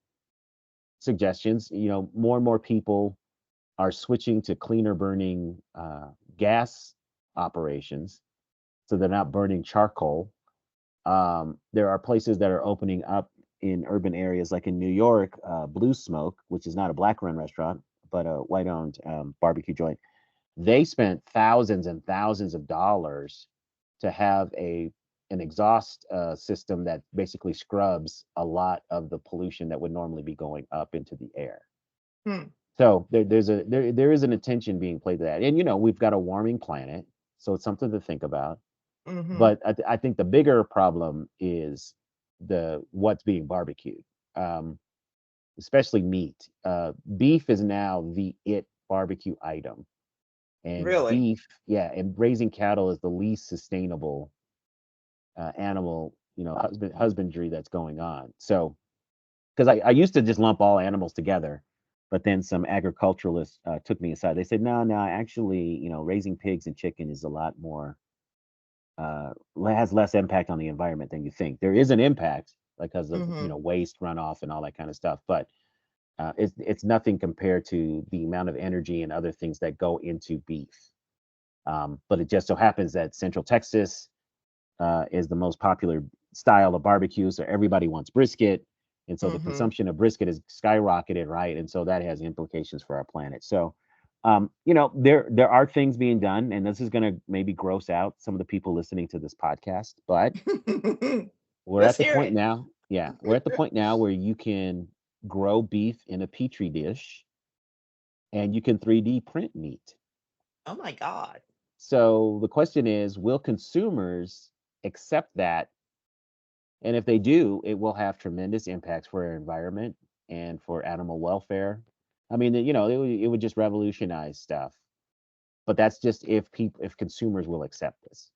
suggestions. More and more people are switching to cleaner burning gas operations, so they're not burning charcoal. There are places that are opening up in urban areas, like in New York, Blue Smoke, which is not a black run restaurant, but a white owned barbecue joint. They spent thousands and thousands of dollars to have an exhaust system that basically scrubs a lot of the pollution that would normally be going up into the air. Hmm. So there is an attention being played to that, and we've got a warming planet, so it's something to think about. Hmm. But I think the bigger problem is the what's being barbecued, um, especially meat. Beef is now the barbecue item, and Really? beef, yeah, and raising cattle is the least sustainable animal, husbandry that's going on. So, because I used to just lump all animals together, but then some agriculturalists took me aside. They said, no, actually, raising pigs and chicken is a lot more has less impact on the environment than you think. There is an impact because of Hmm. waste runoff and all that kind of stuff, but it's nothing compared to the amount of energy and other things that go into beef. But it just so happens that Central Texas is the most popular style of barbecue, so everybody wants brisket, and so the Hmm. consumption of brisket is skyrocketed, right? And so that has implications for our planet. So, there are things being done, and this is going to maybe gross out some of the people listening to this podcast, but we're Let's at the hear point it. now. Yeah, we're at the point now where you can grow beef in a petri dish, and you can 3D print meat. Oh my God. So the question is, will consumers accept that? And if they do, it will have tremendous impacts for our environment and for animal welfare. I mean, it would just revolutionize stuff. But that's just if consumers will accept this.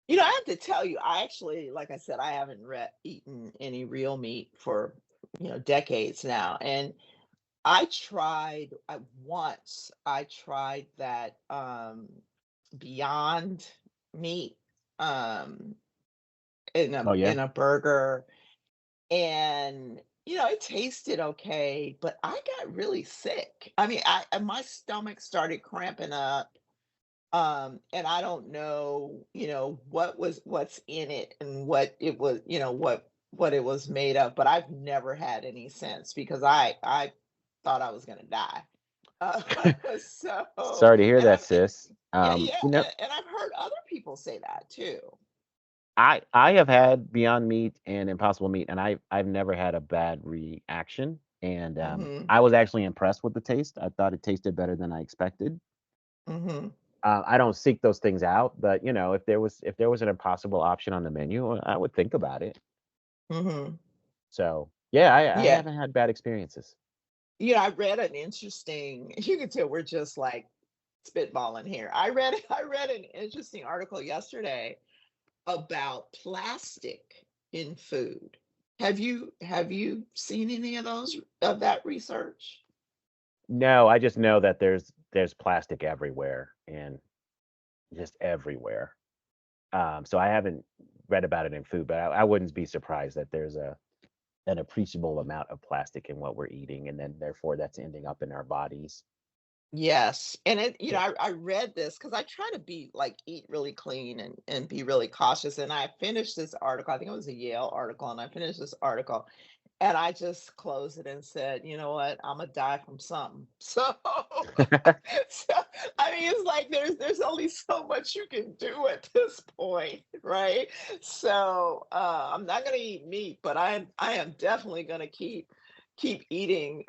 I have to tell you, I actually, like I said, I haven't eaten any real meat for, decades now. And I tried that Beyond Meat um in a Oh yeah. in a burger, and it tasted okay, but I got really sick. I mean, my stomach started cramping up, and I don't know, what's in it and what it was, what it was made of, but I've never had any since because I thought I was gonna die. Uh, so, Sorry to hear and that, I've sis. yeah, yeah, and I've heard other people say that too. I have had Beyond Meat and Impossible Meat, and I've never had a bad reaction. And Mhm. I was actually impressed with the taste. I thought it tasted better than I expected. Mhm. I don't seek those things out, but if there was an impossible option on the menu, I would think about it. Mhm. So yeah, I Yeah. haven't had bad experiences. I read an interesting, you can tell we're just like spitballing here. I read an interesting article yesterday about plastic in food. Have you seen any of those of that research? No, I just know that there's plastic everywhere and just everywhere. So I haven't read about it in food, but I wouldn't be surprised that there's an appreciable amount of plastic in what we're eating, and then therefore that's ending up in our bodies. Yes. And Yeah. I read this because I try to be like eat really clean and be really cautious. And I finished this article, I think it was a Yale article, and I finished this article and I just closed it and said, you know what, I'm gonna die from something. So, so I mean it's like there's only so much you can do at this point, right? So I'm not gonna eat meat, but I am definitely gonna keep eating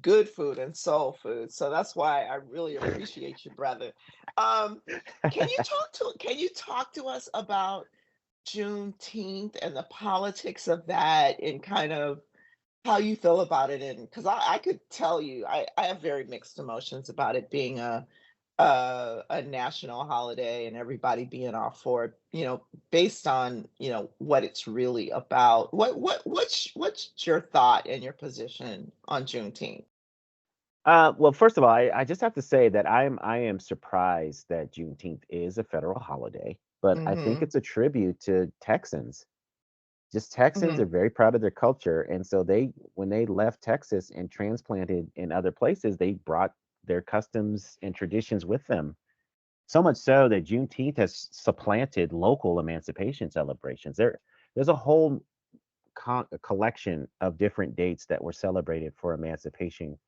good food and soul food. So that's why I really appreciate you, brother. Um, can you talk to us about Juneteenth and the politics of that and kind of how you feel about it? And because I could tell you, I have very mixed emotions about it being a national holiday and everybody being off for it, based on, what it's really about. What's your thought and your position on Juneteenth? Well, first of all, I just have to say that I am surprised that Juneteenth is a federal holiday, but I think Mhm. it's a tribute to Texans. Just Texans are Mhm. very proud of their culture, and so when they left Texas and transplanted in other places, they brought their customs and traditions with them. So much so that Juneteenth has supplanted local emancipation celebrations. There's a whole a collection of different dates that were celebrated for emancipation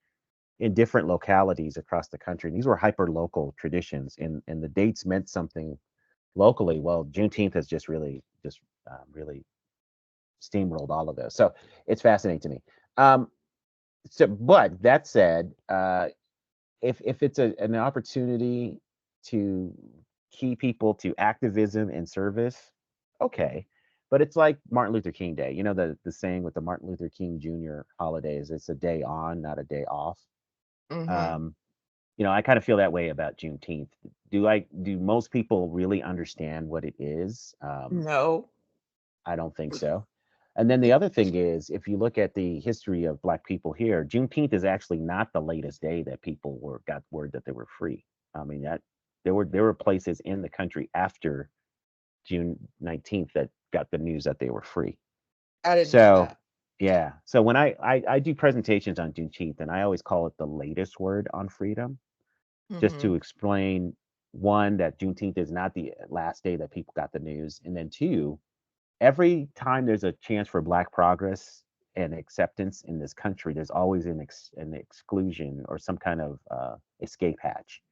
in different localities across the country. These were hyper local traditions, and the dates meant something locally. Well, Juneteenth has just really steamrolled all of those. So it's fascinating to me. Um, but that said, if it's an opportunity to key people to activism and service, okay. But it's like Martin Luther King Day. You know the saying with the Martin Luther King Jr. holidays, it's a day on, not a day off. Mhm. Um, I kind of feel that way about Juneteenth. Do most people really understand what it is? No. I don't think so. And then the other thing is, if you look at the history of Black people here, Juneteenth is actually not the latest day that people got word that they were free. I mean that there were places in the country after June 19th that got the news that they were free. I didn't know So that. yeah, so when I do presentations on Juneteenth, and I always call it the latest word on freedom, just to Mhm. explain one that Juneteenth is not the last day that people got the news, and then two, every time there's a chance for Black progress and acceptance in this country, there's always an exclusion or some kind of escape hatch,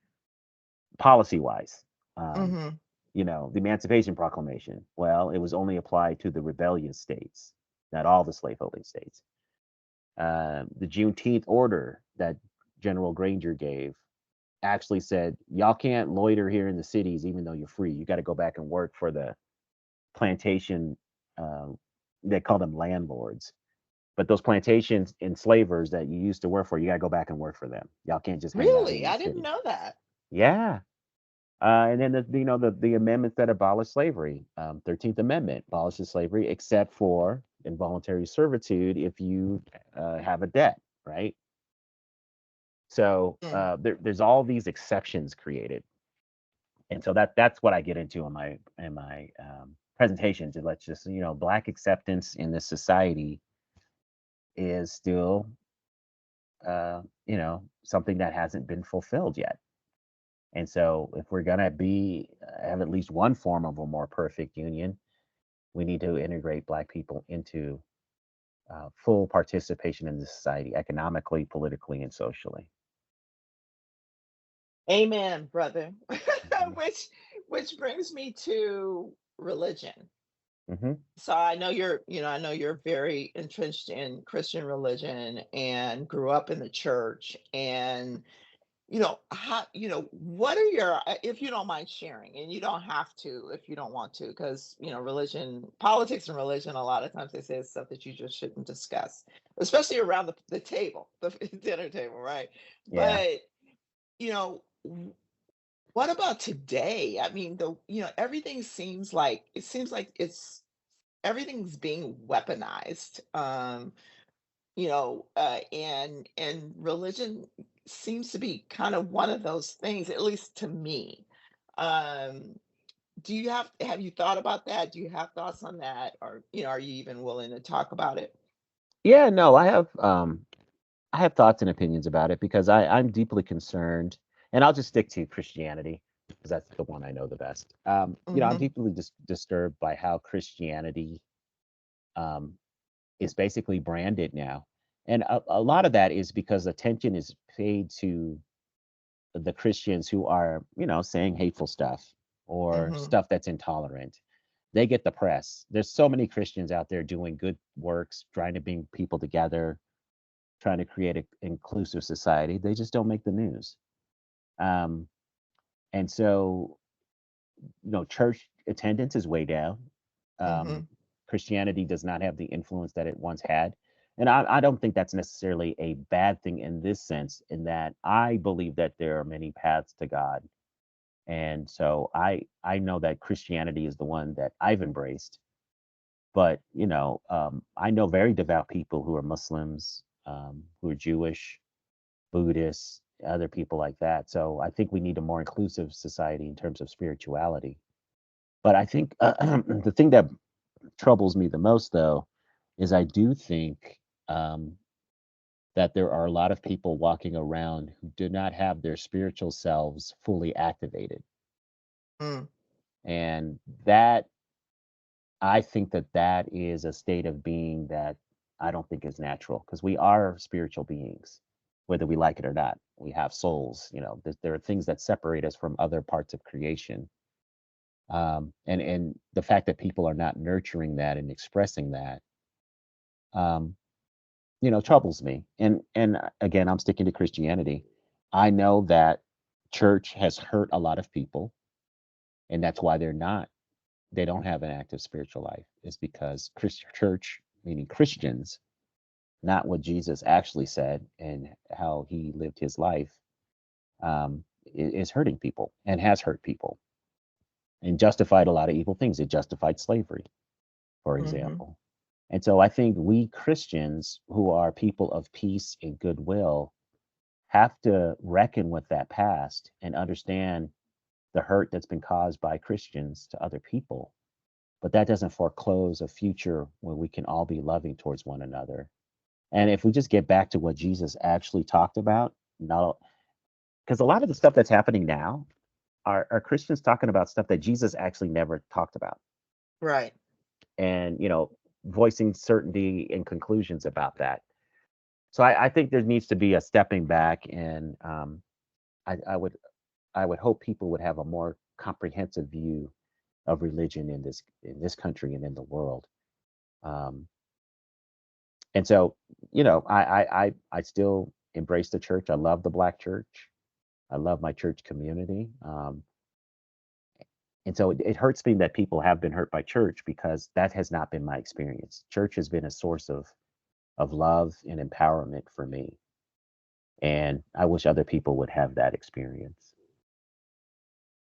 policy wise. Um, Mhm. the Emancipation Proclamation, well, it was only applied to the rebellious states, not all the slaveholding states. The Juneteenth order that General Granger gave actually said, y'all can't loiter here in the cities even though you're free. You got to go back and work for the plantation. Uh, they call them landlords. But those plantations enslavers that you used to work for, you got to go back and work for them. Y'all can't just hang out here Really? in the I didn't city. know that. Yeah. And then the amendments that abolish slavery, 13th Amendment abolishes slavery except for involuntary servitude if you have a debt, right? So Mm. there's all these exceptions created, and so that's what I get into in my presentations. And let's just black acceptance in this society is still something that hasn't been fulfilled yet. And so if we're gonna have at least one form of a more perfect union, we need to integrate Black people into full participation in the society, economically, politically, and socially. Amen, brother. Hmm. Which brings me to religion. Hmm. So I know you're very entrenched in Christian religion and grew up in the church. And what are your, if you don't mind sharing, and you don't have to if you don't want to, because religion, politics and religion, a lot of times they say it's stuff that you just shouldn't discuss, especially around the table, the dinner table, right? Yeah. But what about today? I mean, everything seems like it's everything's being weaponized. And religion seems to be kind of one of those things, at least to me. Um, have you thought about that? Do you have thoughts on that? Or, are you even willing to talk about it? Yeah, no, I have thoughts and opinions about it because I'm deeply concerned, and I'll just stick to Christianity because that's the one I know the best. I'm Hmm. deeply disturbed by how Christianity um, is basically branded now. And a lot of that is because attention is paid to the Christians who are, saying hateful stuff or Hmm. stuff that's intolerant. They get the press. There's so many Christians out there doing good works, trying to bring people together, trying to create an inclusive society. They just don't make the news. Um, and so, church attendance is way down. Um, Hmm. Christianity does not have the influence that it once had. And I don't think that's necessarily a bad thing in this sense, in that I believe that there are many paths to God. And so I know that Christianity is the one that I've embraced. But, I know very devout people who are Muslims, who are Jewish, Buddhists, other people like that. So I think we need a more inclusive society in terms of spirituality. But I think the thing that troubles me the most, though, is I do think um, that there are a lot of people walking around who do not have their spiritual selves fully activated. Mm. And that, I think that is a state of being that I don't think is natural because we are spiritual beings, whether we like it or not. We have souls. There are things that separate us from other parts of creation. And the fact that people are not nurturing that and expressing that, um, troubles me. And again, I'm sticking to Christianity. I know that church has hurt a lot of people, and that's why they don't have an active spiritual life. Is because church, meaning Christians, not what Jesus actually said and how he lived his life, is hurting people and has hurt people and justified a lot of evil things. It justified slavery, for Hmm. example. And so I think we Christians who are people of peace and goodwill have to reckon with that past and understand the hurt that's been caused by Christians to other people. But that doesn't foreclose a future where we can all be loving towards one another. And if we just get back to what Jesus actually talked about, not because a lot of the stuff that's happening now are Christians talking about stuff that Jesus actually never talked about, Right. and voicing certainty and conclusions about that. So I think there needs to be a stepping back, and I would hope people would have a more comprehensive view of religion in this country and in the world. Um, and so, I still embrace the church. I love the Black church. I love my church community. And so it hurts me that people have been hurt by church because that has not been my experience. Church has been a source of love and empowerment for me. And I wish other people would have that experience.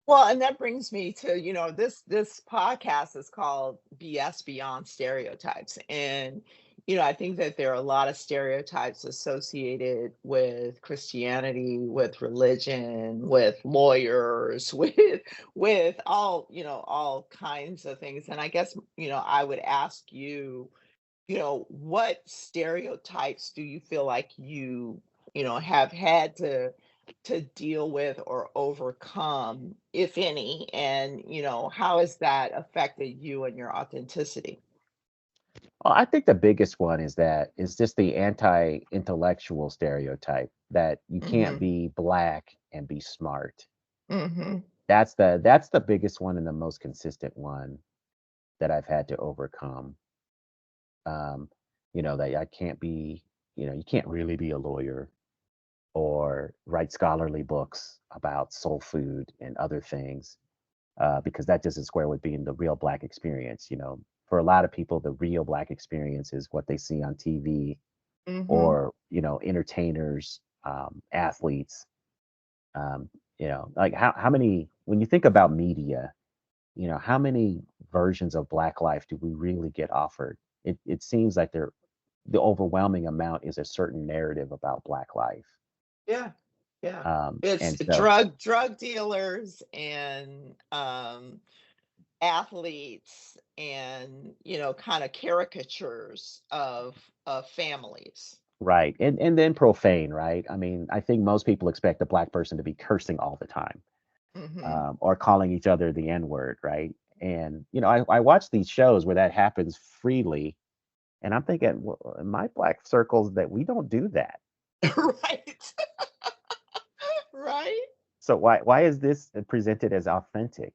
Well, and that brings me to, this podcast is called BS Beyond Stereotypes. And, I think that there are a lot of stereotypes associated with Christianity, with religion, with lawyers, with all kinds of things. And I guess, I would ask you, what stereotypes do you feel like you have had to deal with or overcome, if any, and how has that affected you and your authenticity? Well, I think the biggest one is just the anti-intellectual stereotype that you can't Mhm. be black and be smart. Mhm. That's the biggest one and the most consistent one that I've had to overcome. Um, that I can't be, you can't really be a lawyer or write scholarly books about soul food and other things, because that doesn't square with being the real black experience. For a lot of people, the real black experience is what they see on TV Mhm. or entertainers, athletes. Like how many when you think about media, how many versions of black life do we really get offered? It seems like the overwhelming amount is a certain narrative about black life. Yeah. Yeah. It's And so drug dealers and athletes and kind of caricatures of families. right, and then profane, right? I mean, I think most people expect a black person to be cursing all the time, Mhm. or calling each other the N word, right? And I watch these shows where that happens freely, and I'm thinking, well, in my black circles, that we don't do that. Right. Right. So why is this presented as authentic?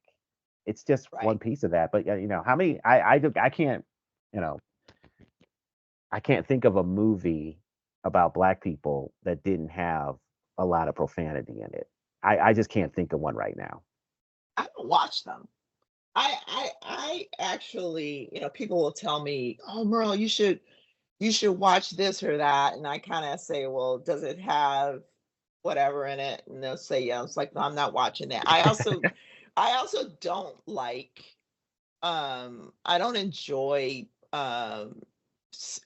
It's just one Right. piece of that. But how many? I can't, you know I can't think of a movie about black people that didn't have a lot of profanity in it. I just can't think of one right now. I don't watch them. I actually, people will tell me, "Oh, Merle, you should watch this or that," and I kind of say, "Well, does it have whatever in it?" And they'll say, "Yeah." It's like, "No, I'm not watching that." I also don't like. I don't enjoy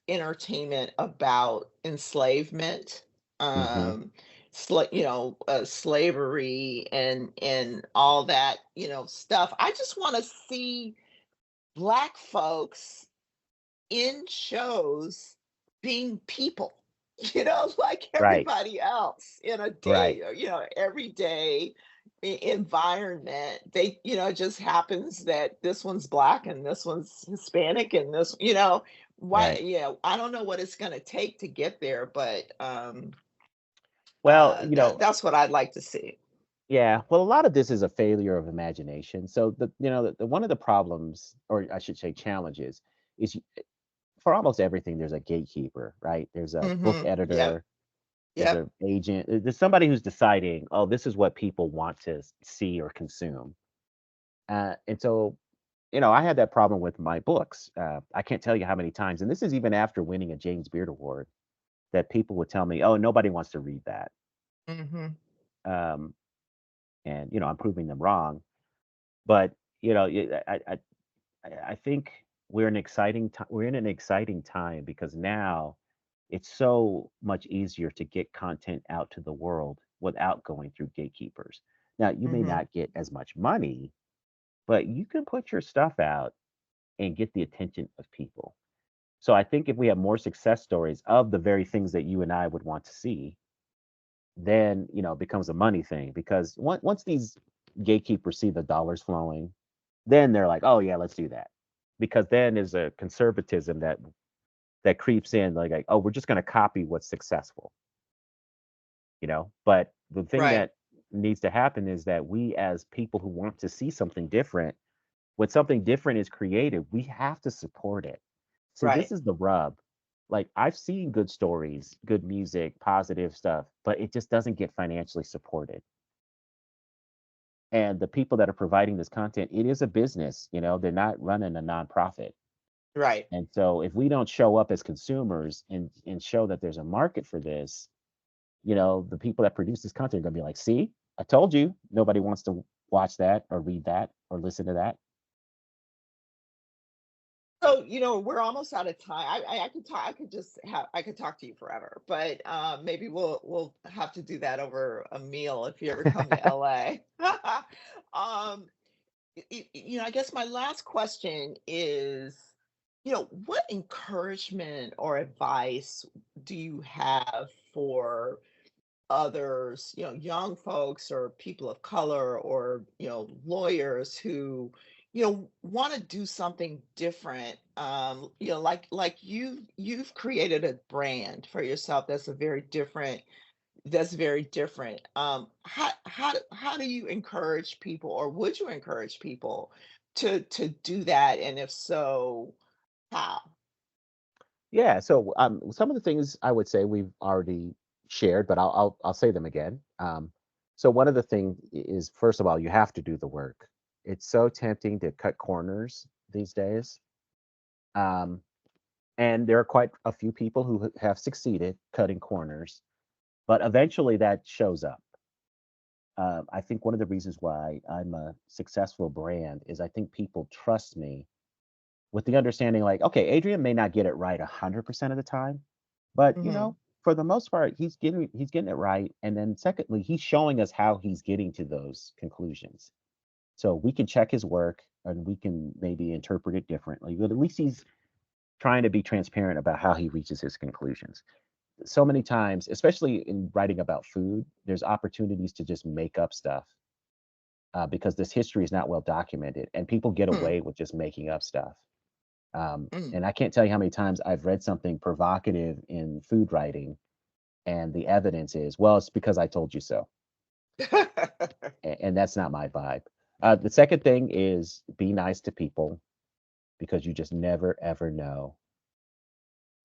entertainment about enslavement, Hmm. slavery and all that, stuff. I just want to see black folks in shows being people, like Right, everybody else in a right, day, or, everyday environment. It just happens that this one's black and this one's Hispanic and why, right. I don't know what it's going to take to get there, but Well, that's what I'd like to see. yeah. Well, a lot of this is a failure of imagination. So the one of the problems, or I should say challenges, is for almost everything there's a gatekeeper, right? There's a book Yep. editor, there's Yep. an agent, there's somebody who's deciding, oh, this is what people want to see or consume. And so, I had that problem with my books. I can't tell you how many times, and this is even after winning a James Beard Award, that people would tell me, oh, nobody wants to read that. Hmm. Um, and, I'm proving them wrong. But, I think we're in an exciting time because now it's so much easier to get content out to the world without going through gatekeepers. Now, you may Hmm. not get as much money, but you can put your stuff out and get the attention of people. So I think if we have more success stories of the very things that you and I would want to see, then it becomes a money thing because once these gatekeepers see the dollars flowing, then they're like, oh yeah, let's do that. Because then there's a conservatism that creeps in, like, oh, we're just going to copy what's successful. But the thing Right. that needs to happen is that we, as people who want to see something different, when something different is created, we have to support it. See, this Right. is the rub. Like, I've seen good stories, good music, positive stuff, but it just doesn't get financially supported. And the people that are providing this content, it is a business, they're not running a nonprofit. Right. And so if we don't show up as consumers and show that there's a market for this, the people that produce this content are going to be like, see, I told you nobody wants to watch that or read that or listen to that. So, we're almost out of time. I could talk. I could talk to you forever, but maybe we'll have to do that over a meal if you ever come to LA. um, I guess my last question is, what encouragement or advice do you have for others, young folks or people of color or, lawyers who, want to do something different. Like you've created a brand for yourself that's very different. How do you encourage people, or would you encourage people to do that? And if so, how? Yeah. So some of the things I would say we've already shared, but I'll say them again. So one of the things is, first of all, you have to do the work. It's so tempting to cut corners these days. Um, and there are quite a few people who have succeeded cutting corners, but eventually that shows up. I think one of the reasons why I'm a successful brand is I think people trust me with the understanding, like, okay, Adrian may not get it right 100% of the time, but Hmm. for the most part, he's getting it right. And then secondly, he's showing us how he's getting to those conclusions. So we can check his work and we can maybe interpret it differently, but at least he's trying to be transparent about how he reaches his conclusions. So many times, especially in writing about food, there's opportunities to just make up stuff because this history is not well documented, and people get Hmm. away with just making up stuff. Mm. And I can't tell you how many times I've read something provocative in food writing, and the evidence is, well, it's because I told you so. And that's not my vibe. The second thing is be nice to people because you just never, ever know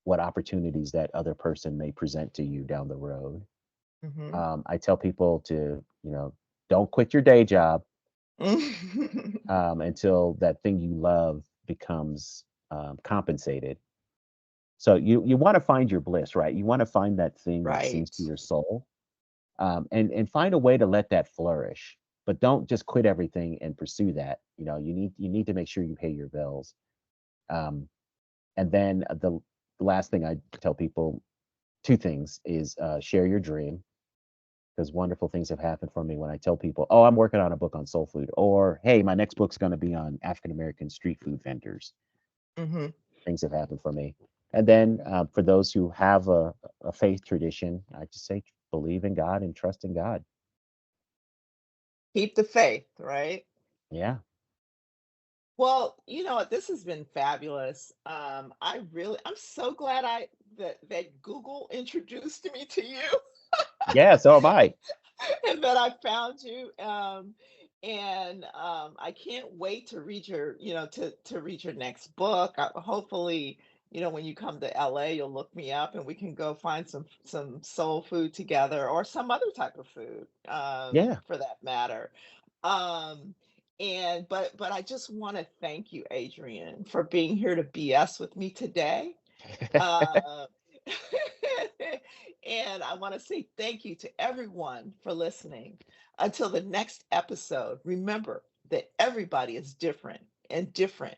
what opportunities that other person may present to you down the road. Hmm. I tell people to, don't quit your day job until that thing you love becomes compensated. So you want to find your bliss, right? You want to find that thing that sings Right. to your soul, and find a way to let that flourish. But don't just quit everything and pursue that. You need to make sure you pay your bills. Um, and then the last thing I tell people, two things, is share your dream, because wonderful things have happened for me when I tell people, oh, I'm working on a book on soul food, or hey, my next book's going to be on African American street food vendors. Hmm. Things have happened for me. And then for those who have a faith tradition, I just say believe in God and trust in God. Keep the faith, right? Yeah. Well, what, this has been fabulous. I'm so glad that Google introduced me to you Yeah, so am I. and that I found you. And I can't wait to read to read your next book. Hopefully, when you come to LA, you'll look me up and we can go find some soul food together, or some other type of food, Yeah. for that matter. Um, and but I just want to thank you, Adrian, for being here to BS with me today. Uh, and I want to say thank you to everyone for listening. Until the next episode, remember that everybody is different, and different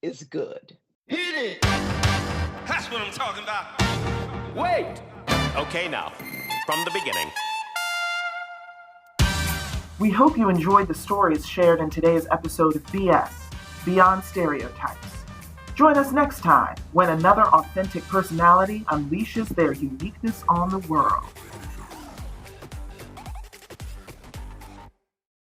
is good. Hit it! That's what I'm talking about. Wait! Okay, now, from the beginning. We hope you enjoyed the stories shared in today's episode of BS, Beyond Stereotypes. Join us next time when another authentic personality unleashes their uniqueness on the world.